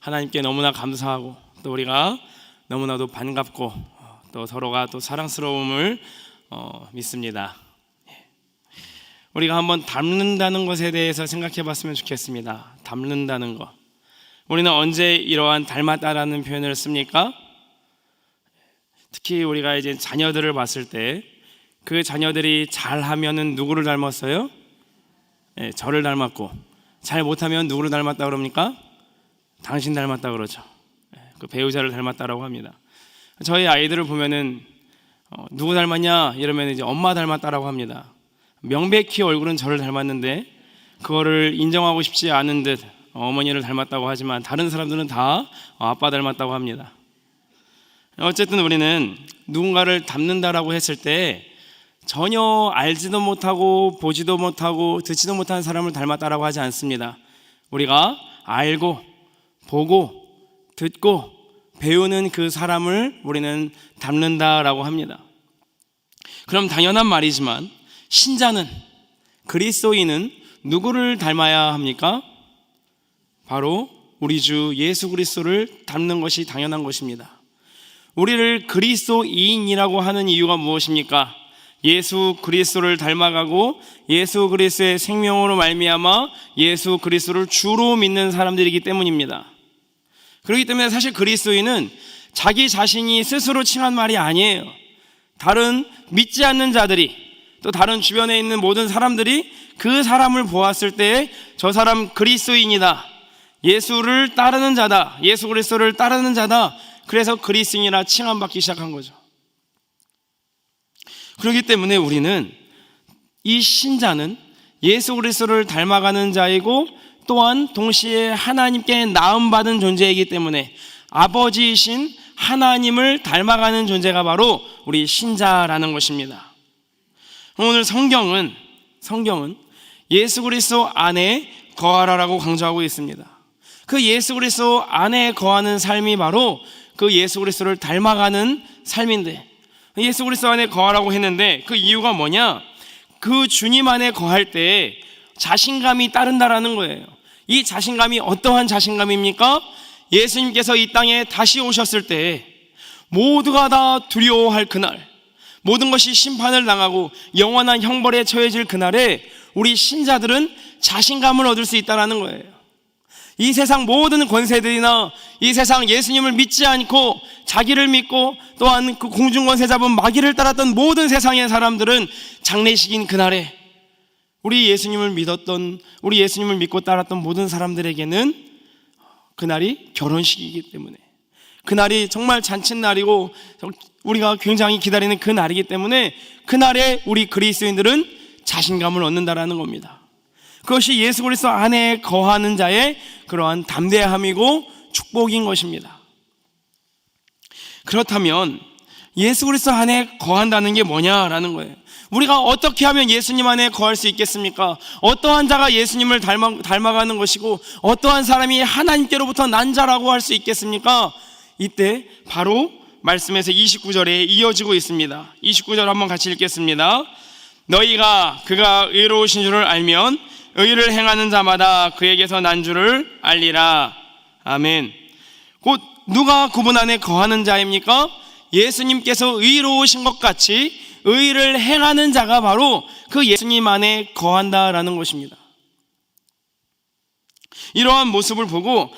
하나님께 너무나 감사하고 또 우리가 너무나도 반갑고 또 서로가 또 사랑스러움을 믿습니다. 우리가 한번 닮는다는 것에 대해서 생각해 봤으면 좋겠습니다. 닮는다는 것, 우리는 언제 이러한 닮았다라는 표현을 씁니까? 특히 우리가 이제 자녀들을 봤을 때 그 자녀들이 잘하면은 누구를 닮았어요? 저를 닮았고, 잘 못하면 누구를 닮았다 그럽니까? 당신 닮았다 그러죠. 그 배우자를 닮았다라고 합니다. 저희 아이들을 보면은 누구 닮았냐 이러면 이제 엄마 닮았다라고 합니다. 명백히 얼굴은 저를 닮았는데 그거를 인정하고 싶지 않은 듯 어머니를 닮았다고 하지만 다른 사람들은 다 아빠 닮았다고 합니다. 어쨌든 우리는 누군가를 닮는다라고 했을 때 전혀 알지도 못하고 보지도 못하고 듣지도 못하는 사람을 닮았다라고 하지 않습니다. 우리가 알고 보고 듣고 배우는 그 사람을 우리는 닮는다라고 합니다. 그럼 당연한 말이지만 신자는, 그리스도인은 누구를 닮아야 합니까? 바로 우리 주 예수 그리스도를 닮는 것이 당연한 것입니다. 우리를 그리스도인이라고 하는 이유가 무엇입니까? 예수 그리스도를 닮아가고 예수 그리스도의 생명으로 말미암아 예수 그리스도를 주로 믿는 사람들이기 때문입니다. 그렇기 때문에 사실 그리스도인은 자기 자신이 스스로 칭한 말이 아니에요. 다른 믿지 않는 자들이, 또 다른 주변에 있는 모든 사람들이 그 사람을 보았을 때 저 사람 그리스도인이다, 예수를 따르는 자다, 예수 그리스도를 따르는 자다, 그래서 그리스도인이라 칭함받기 시작한 거죠. 그렇기 때문에 우리는, 이 신자는 예수 그리스도를 닮아가는 자이고 또한 동시에 하나님께 나음받은 존재이기 때문에 아버지이신 하나님을 닮아가는 존재가 바로 우리 신자라는 것입니다. 오늘 성경은 예수 그리스도 안에 거하라라고 강조하고 있습니다. 그 예수 그리스도 안에 거하는 삶이 바로 그 예수 그리스도를 닮아가는 삶인데, 예수 그리스도 안에 거하라고 했는데 그 이유가 뭐냐? 그 주님 안에 거할 때 자신감이 따른다라는 거예요. 이 자신감이 어떠한 자신감입니까? 예수님께서 이 땅에 다시 오셨을 때 모두가 다 두려워할 그날, 모든 것이 심판을 당하고 영원한 형벌에 처해질 그날에 우리 신자들은 자신감을 얻을 수 있다는 거예요. 이 세상 모든 권세들이나 이 세상 예수님을 믿지 않고 자기를 믿고 또한 그 공중권세 잡은 마귀를 따랐던 모든 세상의 사람들은 장례식인 그날에 우리 예수님을 믿고 따랐던 모든 사람들에게는 그날이 결혼식이기 때문에, 그날이 정말 잔칫날이고 우리가 굉장히 기다리는 그 날이기 때문에 그날에 우리 그리스도인들은 자신감을 얻는다라는 겁니다. 그것이 예수 그리스도 안에 거하는 자의 그러한 담대함이고 축복인 것입니다. 그렇다면 예수 그리스도 안에 거한다는 게 뭐냐라는 거예요. 우리가 어떻게 하면 예수님 안에 거할 수 있겠습니까? 어떠한 자가 예수님을 닮아가는 것이고 어떠한 사람이 하나님께로부터 난 자라고 할 수 있겠습니까? 이때 바로 말씀에서 29절에 이어지고 있습니다. 29절 한번 같이 읽겠습니다. 너희가 그가 의로우신 줄을 알면 의를 행하는 자마다 그에게서 난 줄을 알리라. 아멘. 곧 누가 그분 안에 거하는 자입니까? 예수님께서 의로우신 것 같이 의를 행하는 자가 바로 그 예수님 안에 거한다라는 것입니다. 이러한 모습을 보고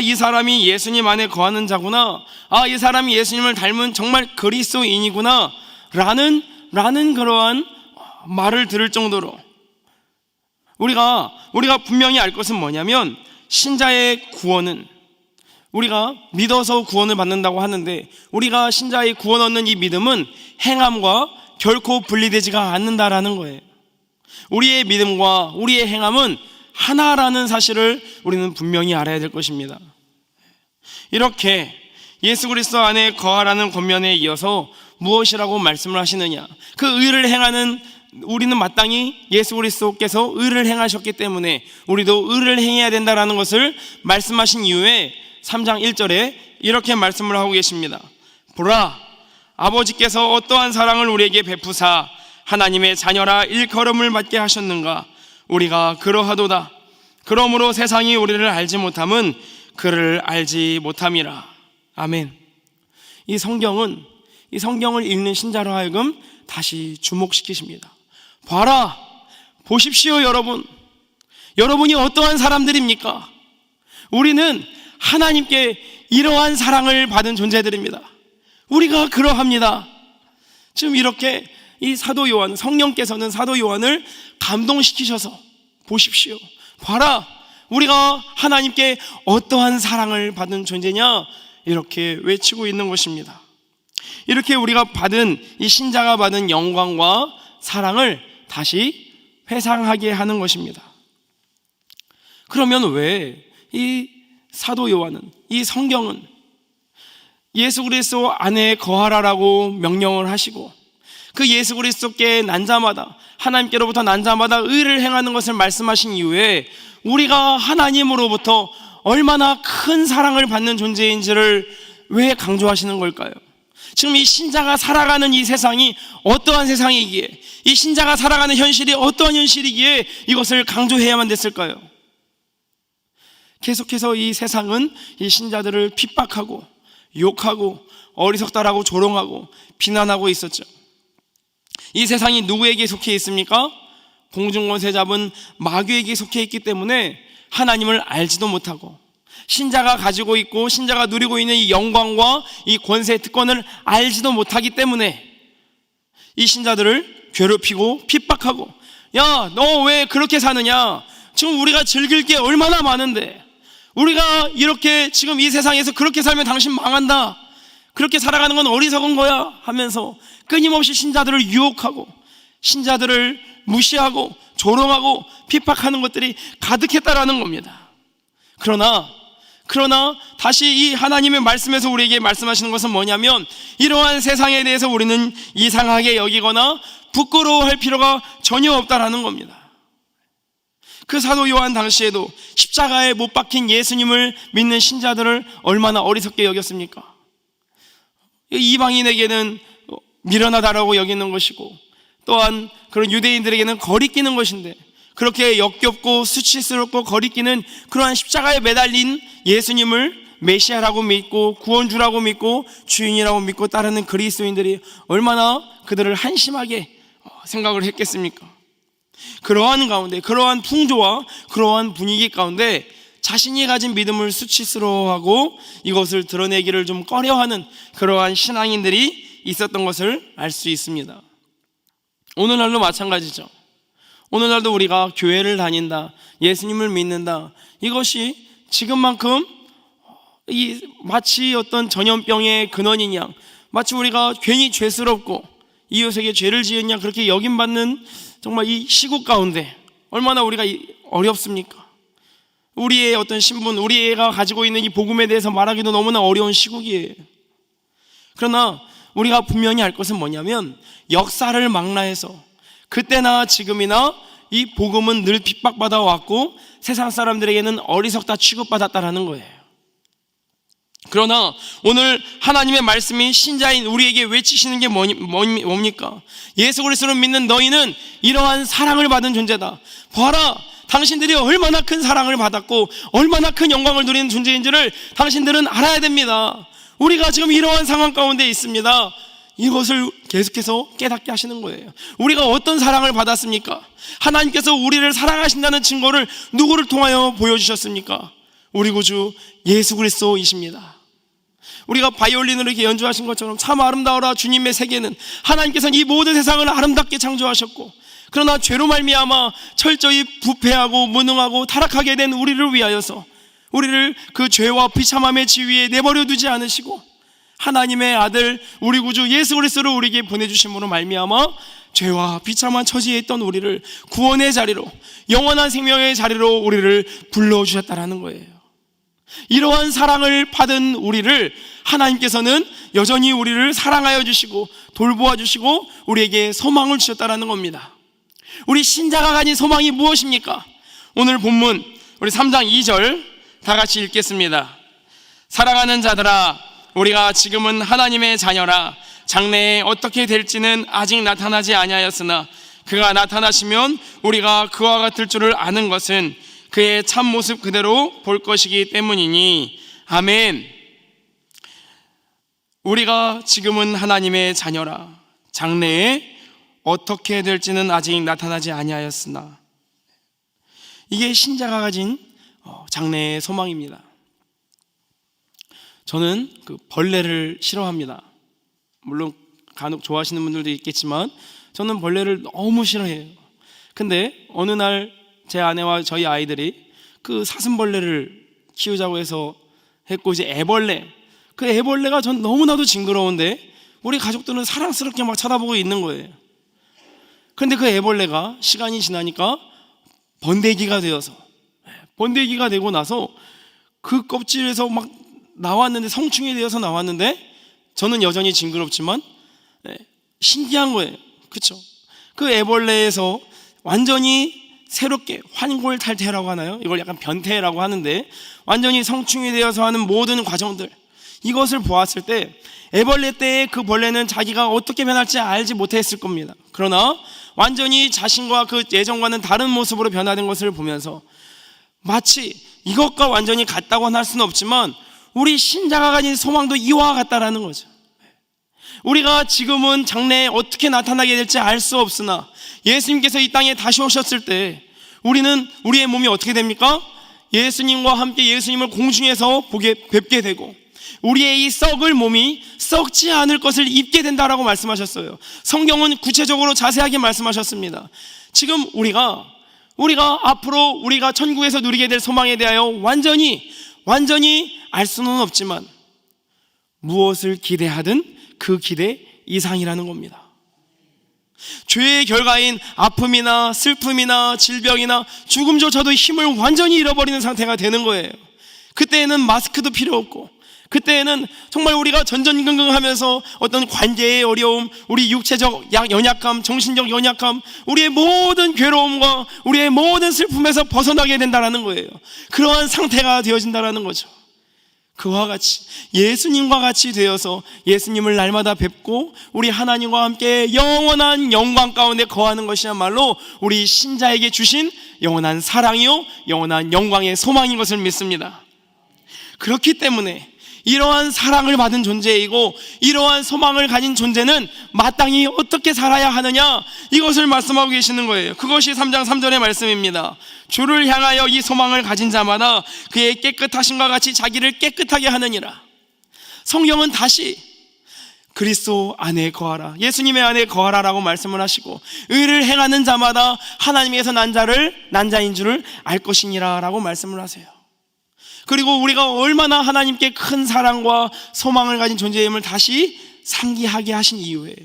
이 사람이 예수님 안에 거하는 자구나, 이 사람이 예수님을 닮은 정말 그리스도인이구나 라는 그러한 말을 들을 정도로 우리가 분명히 알 것은 뭐냐면, 신자의 구원은, 우리가 믿어서 구원을 받는다고 하는데 우리가 신자의 구원 얻는 이 믿음은 행함과 결코 분리되지가 않는다라는 거예요. 우리의 믿음과 우리의 행함은 하나라는 사실을 우리는 분명히 알아야 될 것입니다. 이렇게 예수 그리스도 안에 거하라는 권면에 이어서 무엇이라고 말씀을 하시느냐? 그 의를 행하는 우리는 마땅히 예수 그리스도께서 의를 행하셨기 때문에 우리도 의를 행해야 된다는 것을 말씀하신 이후에 3장 1절에 이렇게 말씀을 하고 계십니다. 보라, 아버지께서 어떠한 사랑을 우리에게 베푸사 하나님의 자녀라 일컬음을 받게 하셨는가? 우리가 그러하도다. 그러므로 세상이 우리를 알지 못함은 그를 알지 못함이라. 아멘. 이 성경을 읽는 신자로 하여금 다시 주목시키십니다. 봐라, 보십시오 여러분. 여러분이 어떠한 사람들입니까? 우리는 하나님께 이러한 사랑을 받은 존재들입니다. 우리가 그러합니다. 지금 이렇게 이 사도 요한, 성령께서는 사도 요한을 감동시키셔서 보십시오, 봐라, 우리가 하나님께 어떠한 사랑을 받은 존재냐, 이렇게 외치고 있는 것입니다. 이렇게 우리가 받은, 이 신자가 받은 영광과 사랑을 다시 회상하게 하는 것입니다. 그러면 왜 이 사도 요한은, 이 성경은 예수 그리스도 안에 거하라라고 명령을 하시고, 그 예수 그리스도께 난자마다, 하나님께로부터 난자마다 의를 행하는 것을 말씀하신 이후에 우리가 하나님으로부터 얼마나 큰 사랑을 받는 존재인지를 왜 강조하시는 걸까요? 지금 이 신자가 살아가는 이 세상이 어떠한 세상이기에, 이 신자가 살아가는 현실이 어떠한 현실이기에 이것을 강조해야만 됐을까요? 계속해서 이 세상은 이 신자들을 핍박하고 욕하고 어리석다라고 조롱하고 비난하고 있었죠. 이 세상이 누구에게 속해 있습니까? 공중권세 잡은 마귀에게 속해 있기 때문에 하나님을 알지도 못하고, 신자가 가지고 있고 신자가 누리고 있는 이 영광과 이 권세 특권을 알지도 못하기 때문에 이 신자들을 괴롭히고 핍박하고, 야, 너 왜 그렇게 사느냐? 지금 우리가 즐길 게 얼마나 많은데, 우리가 이렇게 지금 이 세상에서 그렇게 살면 당신 망한다, 그렇게 살아가는 건 어리석은 거야 하면서 끊임없이 신자들을 유혹하고 신자들을 무시하고 조롱하고 핍박하는 것들이 가득했다라는 겁니다. 그러나 다시 이 하나님의 말씀에서 우리에게 말씀하시는 것은 뭐냐면, 이러한 세상에 대해서 우리는 이상하게 여기거나 부끄러워할 필요가 전혀 없다라는 겁니다. 그 사도 요한 당시에도 십자가에 못 박힌 예수님을 믿는 신자들을 얼마나 어리석게 여겼습니까? 이방인에게는 미련하다라고 여기는 것이고, 또한 그런 유대인들에게는 거리끼는 것인데, 그렇게 역겹고 수치스럽고 거리끼는 그러한 십자가에 매달린 예수님을 메시아라고 믿고 구원주라고 믿고 주인이라고 믿고 따르는 그리스도인들이 얼마나 그들을 한심하게 생각을 했겠습니까? 그러한 가운데, 그러한 풍조와 그러한 분위기 가운데 자신이 가진 믿음을 수치스러워하고 이것을 드러내기를 좀 꺼려하는 그러한 신앙인들이 있었던 것을 알 수 있습니다. 오늘날도 마찬가지죠. 오늘날도 우리가 교회를 다닌다, 예수님을 믿는다, 이것이 지금만큼 마치 어떤 전염병의 근원이냐, 마치 우리가 괜히 죄스럽고 이웃에게 죄를 지었냐 그렇게 여김받는 정말 이 시국 가운데 얼마나 우리가 어렵습니까? 우리의 어떤 신분, 우리가 가지고 있는 이 복음에 대해서 말하기도 너무나 어려운 시국이에요. 그러나 우리가 분명히 알 것은 뭐냐면, 역사를 망라해서 그때나 지금이나 이 복음은 늘 핍박받아 왔고 세상 사람들에게는 어리석다 취급받았다라는 거예요. 그러나 오늘 하나님의 말씀이 신자인 우리에게 외치시는 게 뭡니까? 예수 그리스도를 믿는 너희는 이러한 사랑을 받은 존재다. 봐라, 당신들이 얼마나 큰 사랑을 받았고 얼마나 큰 영광을 누리는 존재인지를 당신들은 알아야 됩니다. 우리가 지금 이러한 상황 가운데 있습니다. 이것을 계속해서 깨닫게 하시는 거예요. 우리가 어떤 사랑을 받았습니까? 하나님께서 우리를 사랑하신다는 증거를 누구를 통하여 보여주셨습니까? 우리 구주 예수 그리스도이십니다. 우리가 바이올린으로 이렇게 연주하신 것처럼 참 아름다워라 주님의 세계는, 하나님께서는 이 모든 세상을 아름답게 창조하셨고, 그러나 죄로 말미암아 철저히 부패하고 무능하고 타락하게 된 우리를 위하여서 우리를 그 죄와 비참함의 지위에 내버려 두지 않으시고 하나님의 아들 우리 구주 예수 그리스도를 우리에게 보내주심으로 말미암아 죄와 비참한 처지에 있던 우리를 구원의 자리로, 영원한 생명의 자리로 우리를 불러주셨다라는 거예요. 이러한 사랑을 받은 우리를 하나님께서는 여전히 우리를 사랑하여 주시고 돌보아 주시고 우리에게 소망을 주셨다는 겁니다. 우리 신자가 가진 소망이 무엇입니까? 오늘 본문 우리 3장 2절 다 같이 읽겠습니다. 사랑하는 자들아, 우리가 지금은 하나님의 자녀라. 장래에 어떻게 될지는 아직 나타나지 아니하였으나 그가 나타나시면 우리가 그와 같을 줄을 아는 것은 그의 참모습 그대로 볼 것이기 때문이니. 아멘. 우리가 지금은 하나님의 자녀라. 장래에 어떻게 될지는 아직 나타나지 아니하였으나, 이게 신자가 가진 장래의 소망입니다. 저는 그 벌레를 싫어합니다. 물론 간혹 좋아하시는 분들도 있겠지만 저는 벌레를 너무 싫어해요. 근데 어느 날 제 아내와 저희 아이들이 그 사슴벌레를 키우자고 해서 했고, 이제 애벌레, 그 애벌레가 전 너무나도 징그러운데 우리 가족들은 사랑스럽게 막 쳐다보고 있는 거예요. 그런데 그 애벌레가 시간이 지나니까 번데기가 되고 나서 그 껍질에서 막 나왔는데, 성충이 되어서 나왔는데 저는 여전히 징그럽지만 신기한 거예요. 그렇죠? 그 애벌레에서 완전히 새롭게 환골탈태라고 하나요? 이걸 약간 변태라고 하는데, 완전히 성충이 되어서 하는 모든 과정들, 이것을 보았을 때 애벌레 때의 그 벌레는 자기가 어떻게 변할지 알지 못했을 겁니다. 그러나 완전히 자신과 그 예전과는 다른 모습으로 변화된 것을 보면서 마치 이것과 완전히 같다고 할 수는 없지만 우리 신자가 가진 소망도 이와 같다라는 거죠. 우리가 지금은 장래에 어떻게 나타나게 될지 알 수 없으나 예수님께서 이 땅에 다시 오셨을 때 우리의 몸이 어떻게 됩니까? 예수님과 함께 예수님을 공중에서 뵙게 되고 우리의 이 썩을 몸이 썩지 않을 것을 입게 된다라고 말씀하셨어요. 성경은 구체적으로 자세하게 말씀하셨습니다. 지금 우리가 앞으로 우리가 천국에서 누리게 될 소망에 대하여 완전히 알 수는 없지만 무엇을 기대하든 그 기대 이상이라는 겁니다. 죄의 결과인 아픔이나 슬픔이나 질병이나 죽음조차도 힘을 완전히 잃어버리는 상태가 되는 거예요. 그때에는 마스크도 필요 없고, 그때에는 정말 우리가 전전긍긍하면서 어떤 관계의 어려움, 우리 육체적 연약함, 정신적 연약함, 우리의 모든 괴로움과 우리의 모든 슬픔에서 벗어나게 된다는 거예요. 그러한 상태가 되어진다는 거죠. 그와 같이 예수님과 같이 되어서 예수님을 날마다 뵙고 우리 하나님과 함께 영원한 영광 가운데 거하는 것이야말로 우리 신자에게 주신 영원한 사랑이요 영원한 영광의 소망인 것을 믿습니다. 그렇기 때문에 이러한 사랑을 받은 존재이고 이러한 소망을 가진 존재는 마땅히 어떻게 살아야 하느냐, 이것을 말씀하고 계시는 거예요. 그것이 3장 3절의 말씀입니다. 주를 향하여 이 소망을 가진 자마다 그의 깨끗하심과 같이 자기를 깨끗하게 하느니라. 성경은 다시 그리스도 안에 거하라, 예수님의 안에 거하라라고 말씀을 하시고, 의를 행하는 자마다 하나님에서 난 자인 줄을 알 것이니라 라고 말씀을 하세요. 그리고 우리가 얼마나 하나님께 큰 사랑과 소망을 가진 존재임을 다시 상기하게 하신 이후에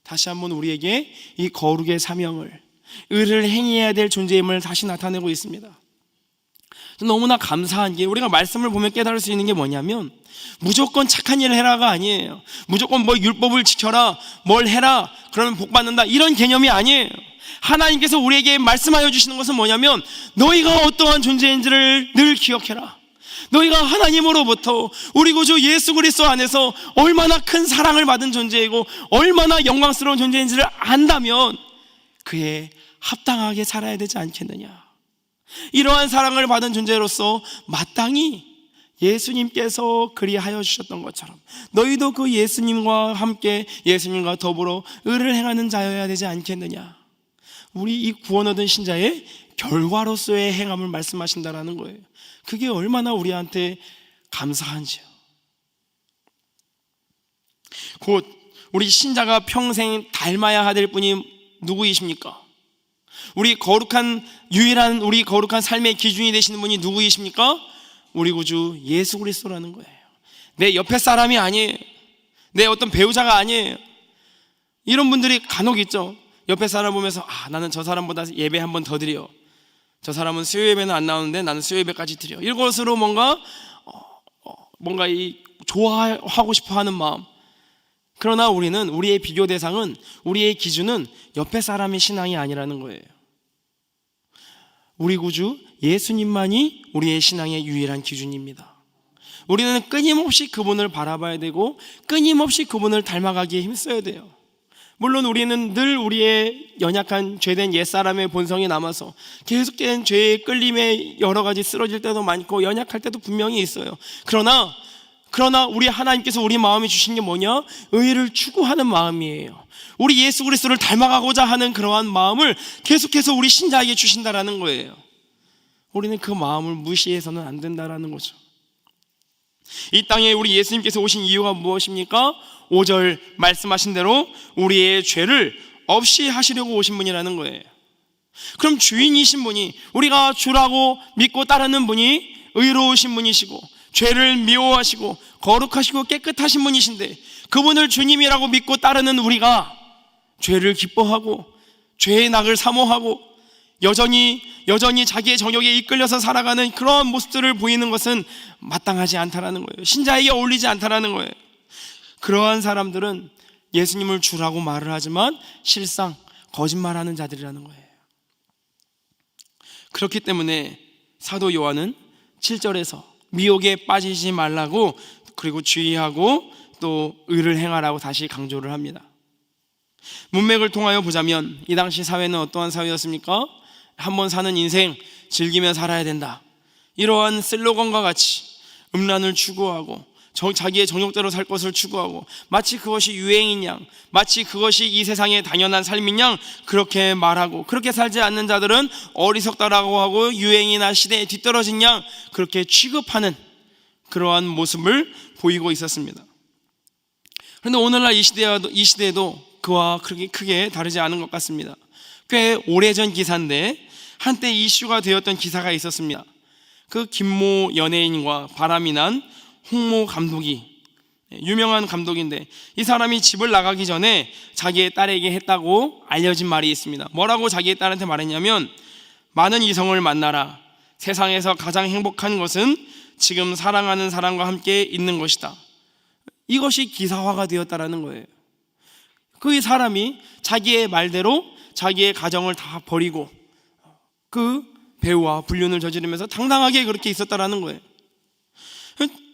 다시 한번 우리에게 이 거룩의 사명을, 의를 행해야 될 존재임을 다시 나타내고 있습니다. 너무나 감사한 게, 우리가 말씀을 보면 깨달을 수 있는 게 뭐냐면 무조건 착한 일을 해라가 아니에요. 무조건 뭐 율법을 지켜라, 뭘 해라, 그러면 복 받는다, 이런 개념이 아니에요. 하나님께서 우리에게 말씀하여 주시는 것은 뭐냐면 너희가 어떠한 존재인지를 늘 기억해라. 너희가 하나님으로부터 우리 구주 예수 그리스도 안에서 얼마나 큰 사랑을 받은 존재이고 얼마나 영광스러운 존재인지를 안다면 그에 합당하게 살아야 되지 않겠느냐. 이러한 사랑을 받은 존재로서 마땅히 예수님께서 그리하여 주셨던 것처럼 너희도 그 예수님과 함께 예수님과 더불어 의를 행하는 자여야 되지 않겠느냐. 우리 이 구원 얻은 신자의 결과로서의 행함을 말씀하신다라는 거예요. 그게 얼마나 우리한테 감사한지요. 곧 우리 신자가 평생 닮아야 될 분이 누구이십니까? 우리 거룩한 삶의 기준이 되시는 분이 누구이십니까? 우리 구주 예수 그리스도라는 거예요. 내 옆에 사람이 아니에요. 내 어떤 배우자가 아니에요. 이런 분들이 간혹 있죠. 옆에 사람 보면서 나는 저 사람보다 예배 한 번 더 드려. 저 사람은 수요 예배는 안 나오는데 나는 수요 예배까지 드려. 이것으로 뭔가 좋아하고 싶어하는 마음. 그러나 우리의 비교 대상은, 우리의 기준은 옆에 사람의 신앙이 아니라는 거예요. 우리 구주 예수님만이 우리의 신앙의 유일한 기준입니다. 우리는 끊임없이 그분을 바라봐야 되고 끊임없이 그분을 닮아가기에 힘써야 돼요. 물론 우리는 늘 우리의 연약한 죄된 옛사람의 본성이 남아서 계속된 죄의 끌림에 여러 가지 쓰러질 때도 많고 연약할 때도 분명히 있어요. 그러나 우리 하나님께서 우리 마음에 주신 게 뭐냐? 의를 추구하는 마음이에요. 우리 예수 그리스도를 닮아가고자 하는 그러한 마음을 계속해서 우리 신자에게 주신다라는 거예요. 우리는 그 마음을 무시해서는 안 된다라는 거죠. 이 땅에 우리 예수님께서 오신 이유가 무엇입니까? 5절 말씀하신 대로 우리의 죄를 없이 하시려고 오신 분이라는 거예요. 그럼 주인이신 분이, 우리가 주라고 믿고 따르는 분이 의로우신 분이시고 죄를 미워하시고 거룩하시고 깨끗하신 분이신데, 그분을 주님이라고 믿고 따르는 우리가 죄를 기뻐하고 죄의 낙을 사모하고 여전히 자기의 정욕에 이끌려서 살아가는 그런 모습들을 보이는 것은 마땅하지 않다라는 거예요. 신자에게 어울리지 않다라는 거예요. 그러한 사람들은 예수님을 주라고 말을 하지만 실상 거짓말하는 자들이라는 거예요. 그렇기 때문에 사도 요한은 7절에서 미혹에 빠지지 말라고, 그리고 주의하고 또 의를 행하라고 다시 강조를 합니다. 문맥을 통하여 보자면 이 당시 사회는 어떠한 사회였습니까? 한번 사는 인생 즐기며 살아야 된다, 이러한 슬로건과 같이 음란을 추구하고 자기의 정욕대로 살 것을 추구하고 마치 그것이 유행인 양, 마치 그것이 이 세상의 당연한 삶인 양 그렇게 말하고, 그렇게 살지 않는 자들은 어리석다라고 하고 유행이나 시대에 뒤떨어진 양 그렇게 취급하는 그러한 모습을 보이고 있었습니다. 그런데 오늘날 이 시대에도 그와 그렇게 크게 다르지 않은 것 같습니다. 꽤 오래전 기사인데 한때 이슈가 되었던 기사가 있었습니다. 그 김모 연예인과 바람이 난 홍모 감독이, 유명한 감독인데 이 사람이 집을 나가기 전에 자기의 딸에게 했다고 알려진 말이 있습니다. 뭐라고 자기의 딸한테 말했냐면, 많은 이성을 만나라. 세상에서 가장 행복한 것은 지금 사랑하는 사람과 함께 있는 것이다. 이것이 기사화가 되었다라는 거예요. 그 사람이 자기의 말대로 자기의 가정을 다 버리고 그 배우와 불륜을 저지르면서 당당하게 그렇게 있었다라는 거예요.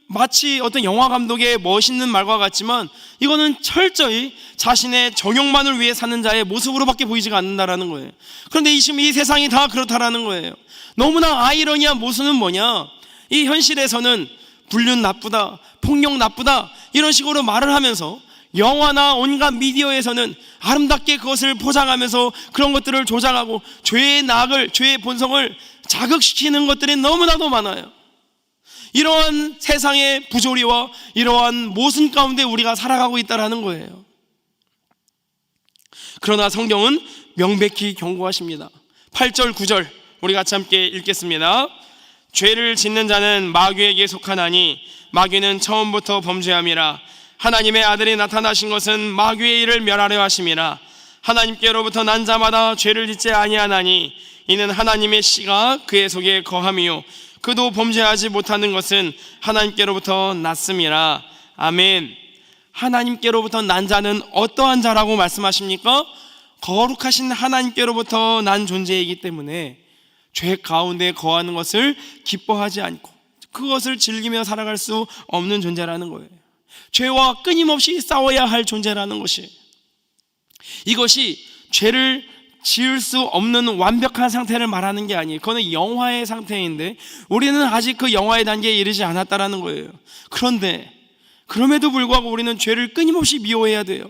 마치 어떤 영화 감독의 멋있는 말과 같지만 이거는 철저히 자신의 정욕만을 위해 사는 자의 모습으로밖에 보이지가 않는다라는 거예요. 그런데 지금 이 세상이 다 그렇다라는 거예요. 너무나 아이러니한 모습은 뭐냐? 이 현실에서는 불륜 나쁘다, 폭력 나쁘다 이런 식으로 말을 하면서 영화나 온갖 미디어에서는 아름답게 그것을 포장하면서 그런 것들을 조장하고 죄의 낙을, 죄의 본성을 자극시키는 것들이 너무나도 많아요. 이러한 세상의 부조리와 이러한 모순 가운데 우리가 살아가고 있다는 거예요. 그러나 성경은 명백히 경고하십니다. 8절 9절 우리 같이 함께 읽겠습니다. 죄를 짓는 자는 마귀에게 속하나니 마귀는 처음부터 범죄함이라. 하나님의 아들이 나타나신 것은 마귀의 일을 멸하려 하심이라. 하나님께로부터 난 자마다 죄를 짓지 아니하나니 이는 하나님의 씨가 그의 속에 거함이요 그도 범죄하지 못하는 것은 하나님께로부터 났음이라. 아멘. 하나님께로부터 난 자는 어떠한 자라고 말씀하십니까? 거룩하신 하나님께로부터 난 존재이기 때문에 죄 가운데 거하는 것을 기뻐하지 않고 그것을 즐기며 살아갈 수 없는 존재라는 거예요. 죄와 끊임없이 싸워야 할 존재라는 것이, 이것이 죄를 지을 수 없는 완벽한 상태를 말하는 게 아니에요. 그거는 영화의 상태인데 우리는 아직 그 영화의 단계에 이르지 않았다라는 거예요. 그런데 그럼에도 불구하고 우리는 죄를 끊임없이 미워해야 돼요.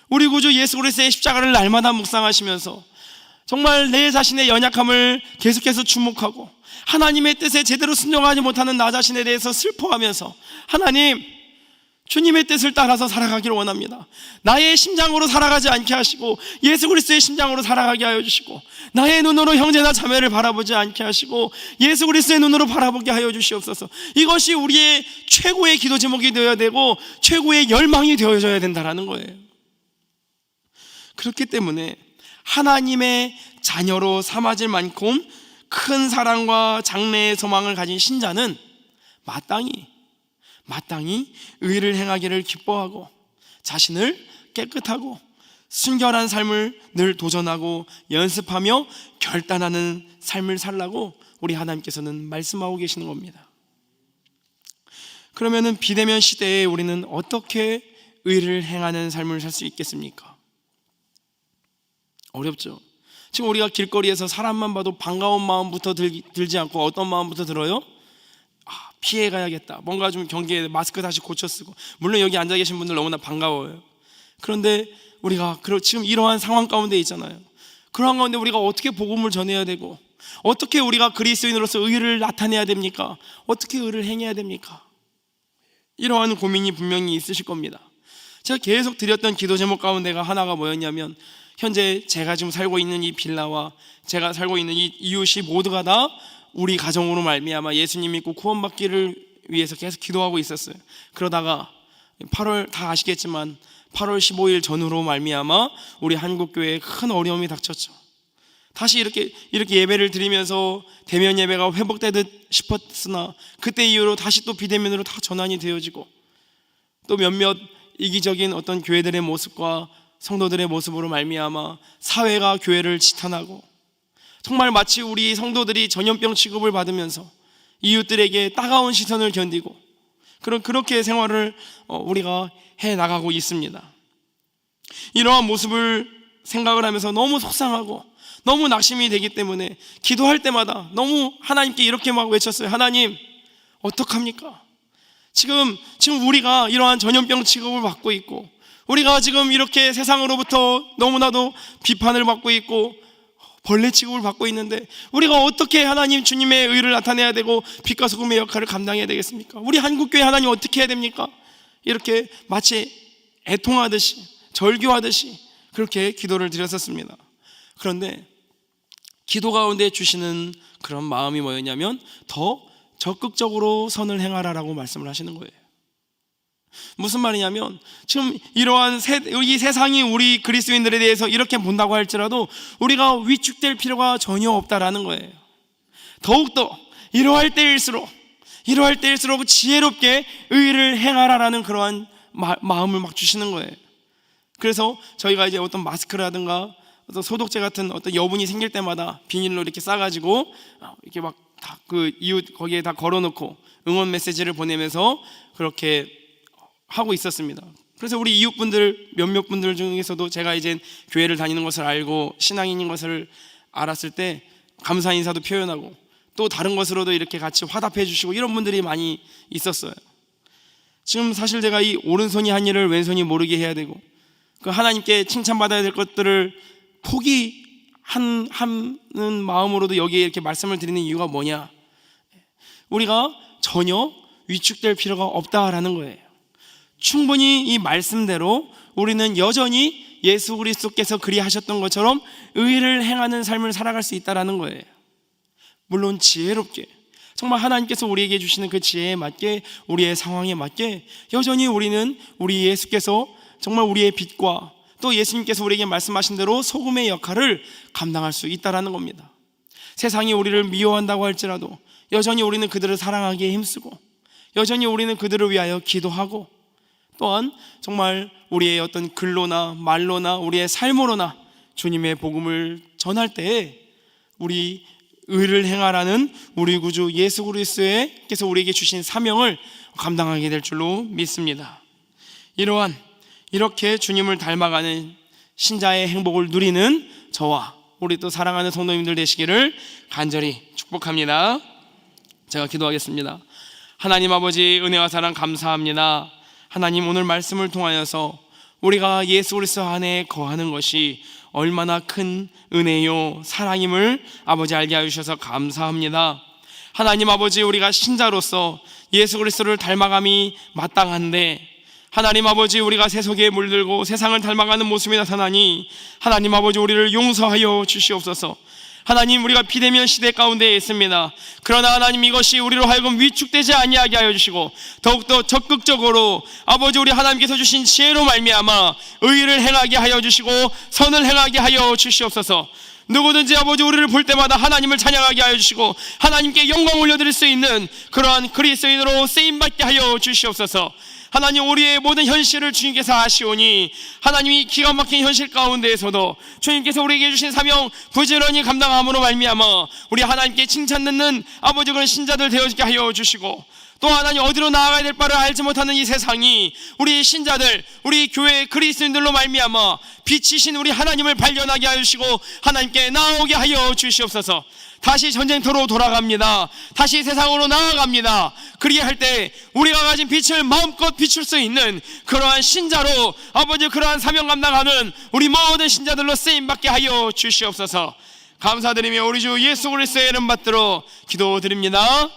우리 구주 예수 그리스도의 십자가를 날마다 묵상하시면서 정말 내 자신의 연약함을 계속해서 주목하고 하나님의 뜻에 제대로 순종하지 못하는 나 자신에 대해서 슬퍼하면서, 하나님, 주님의 뜻을 따라서 살아가기를 원합니다. 나의 심장으로 살아가지 않게 하시고 예수 그리스도의 심장으로 살아가게 하여 주시고, 나의 눈으로 형제나 자매를 바라보지 않게 하시고 예수 그리스도의 눈으로 바라보게 하여 주시옵소서. 이것이 우리의 최고의 기도 제목이 되어야 되고 최고의 열망이 되어져야 된다는 거예요. 그렇기 때문에 하나님의 자녀로 삼아질 만큼 큰 사랑과 장래의 소망을 가진 신자는 마땅히 의를 행하기를 기뻐하고 자신을 깨끗하고 순결한 삶을 늘 도전하고 연습하며 결단하는 삶을 살라고 우리 하나님께서는 말씀하고 계시는 겁니다. 그러면은 비대면 시대에 우리는 어떻게 의를 행하는 삶을 살 수 있겠습니까? 어렵죠. 지금 우리가 길거리에서 사람만 봐도 반가운 마음부터 들지 않고 어떤 마음부터 들어요? 피해 가야겠다, 뭔가 좀 경계에 마스크 다시 고쳐 쓰고. 물론 여기 앉아 계신 분들 너무나 반가워요. 그런데 우리가 지금 이러한 상황 가운데 있잖아요. 그러한 가운데 우리가 어떻게 복음을 전해야 되고, 어떻게 우리가 그리스도인으로서 의를 나타내야 됩니까? 어떻게 의를 행해야 됩니까? 이러한 고민이 분명히 있으실 겁니다. 제가 계속 드렸던 기도 제목 가운데가 하나가 뭐였냐면, 현재 제가 지금 살고 있는 이 빌라와 제가 살고 있는 이 이웃이 모두가 다 우리 가정으로 말미암아 예수님 믿고 구원받기를 위해서 계속 기도하고 있었어요. 그러다가 8월, 다 아시겠지만 8월 15일 전후로 말미암아 우리 한국교회에 큰 어려움이 닥쳤죠. 다시 이렇게 예배를 드리면서 대면 예배가 회복되듯 싶었으나 그때 이후로 다시 또 비대면으로 다 전환이 되어지고, 또 몇몇 이기적인 어떤 교회들의 모습과 성도들의 모습으로 말미암아 사회가 교회를 지탄하고, 정말 마치 우리 성도들이 전염병 취급을 받으면서 이웃들에게 따가운 시선을 견디고 그렇게 생활을 우리가 해나가고 있습니다. 이러한 모습을 생각을 하면서 너무 속상하고 너무 낙심이 되기 때문에 기도할 때마다 너무 하나님께 이렇게 막 외쳤어요. 하나님, 어떡합니까? 지금 우리가 이러한 전염병 취급을 받고 있고, 우리가 지금 이렇게 세상으로부터 너무나도 비판을 받고 있고 벌레 취급을 받고 있는데, 우리가 어떻게 하나님 주님의 의를 나타내야 되고 빛과 소금의 역할을 감당해야 되겠습니까? 우리 한국교회 하나님 어떻게 해야 됩니까? 이렇게 마치 애통하듯이, 절규하듯이 그렇게 기도를 드렸었습니다. 그런데 기도 가운데 주시는 그런 마음이 뭐였냐면, 더 적극적으로 선을 행하라라고 말씀을 하시는 거예요. 무슨 말이냐면, 지금 이러한 이 세상이 우리 그리스도인들에 대해서 이렇게 본다고 할지라도 우리가 위축될 필요가 전혀 없다라는 거예요. 더욱더 이러할 때일수록 지혜롭게 의를 행하라라는 그러한 마음을 막 주시는 거예요. 그래서 저희가 이제 어떤 마스크라든가 어떤 소독제 같은 어떤 여분이 생길 때마다 비닐로 이렇게 싸가지고 이렇게 막 다 그 이웃 거기에 다 걸어놓고 응원 메시지를 보내면서 그렇게 하고 있었습니다. 그래서 우리 이웃분들 몇몇 분들 중에서도 제가 이제 교회를 다니는 것을 알고 신앙인인 것을 알았을 때 감사 인사도 표현하고, 또 다른 것으로도 이렇게 같이 화답해 주시고, 이런 분들이 많이 있었어요. 지금 사실 제가 이 오른손이 한 일을 왼손이 모르게 해야 되고, 그 하나님께 칭찬받아야 될 것들을 포기하는 마음으로도 여기에 이렇게 말씀을 드리는 이유가 뭐냐, 우리가 전혀 위축될 필요가 없다라는 거예요. 충분히 이 말씀대로 우리는 여전히 예수 그리스도께서 그리하셨던 것처럼 의를 행하는 삶을 살아갈 수 있다라는 거예요. 물론 지혜롭게, 정말 하나님께서 우리에게 주시는 그 지혜에 맞게, 우리의 상황에 맞게 여전히 우리는 우리 예수께서 정말 우리의 빛과 또 예수님께서 우리에게 말씀하신 대로 소금의 역할을 감당할 수 있다라는 겁니다. 세상이 우리를 미워한다고 할지라도 여전히 우리는 그들을 사랑하기에 힘쓰고, 여전히 우리는 그들을 위하여 기도하고, 또한 정말 우리의 어떤 글로나 말로나 우리의 삶으로나 주님의 복음을 전할 때에 우리 의를 행하라는 우리 구주 예수 그리스도께서 우리에게 주신 사명을 감당하게 될 줄로 믿습니다. 이렇게 주님을 닮아가는 신자의 행복을 누리는 저와 우리 또 사랑하는 성도님들 되시기를 간절히 축복합니다. 제가 기도하겠습니다. 하나님 아버지, 은혜와 사랑 감사합니다. 하나님, 오늘 말씀을 통하여서 우리가 예수 그리스도 안에 거하는 것이 얼마나 큰 은혜요 사랑임을 아버지 알게 해주셔서 감사합니다. 하나님 아버지, 우리가 신자로서 예수 그리스도를 닮아감이 마땅한데, 하나님 아버지, 우리가 세속에 물들고 세상을 닮아가는 모습이 나타나니 하나님 아버지, 우리를 용서하여 주시옵소서. 하나님, 우리가 비대면 시대 가운데 있습니다. 그러나 하나님, 이것이 우리로 하여금 위축되지 아니하게 하여 주시고 더욱더 적극적으로 아버지, 우리 하나님께서 주신 지혜로 말미암아 의를 행하게 하여 주시고 선을 행하게 하여 주시옵소서. 누구든지 아버지, 우리를 볼 때마다 하나님을 찬양하게 하여 주시고 하나님께 영광 올려드릴 수 있는 그러한 그리스도인으로 쓰임받게 하여 주시옵소서. 하나님, 우리의 모든 현실을 주님께서 아시오니 하나님이 기가 막힌 현실 가운데에서도 주님께서 우리에게 주신 사명 부지런히 감당함으로 말미암아 우리 하나님께 칭찬 듣는 아버지 그런 신자들 되어지게 하여 주시고, 또 하나님 어디로 나아가야 될 바를 알지 못하는 이 세상이 우리 신자들, 우리 교회 그리스도인들로 말미암아 빛이신 우리 하나님을 발견하게 하시고 하나님께 나오게 하여 주시옵소서. 다시 전쟁터로 돌아갑니다. 다시 세상으로 나아갑니다. 그리게 할 때 우리가 가진 빛을 마음껏 비출 수 있는 그러한 신자로 아버지 그러한 사명 감당하는 우리 모든 신자들로 쓰임받게 하여 주시옵소서. 감사드리며 우리 주 예수 그리스도의 이름 받들어 기도드립니다.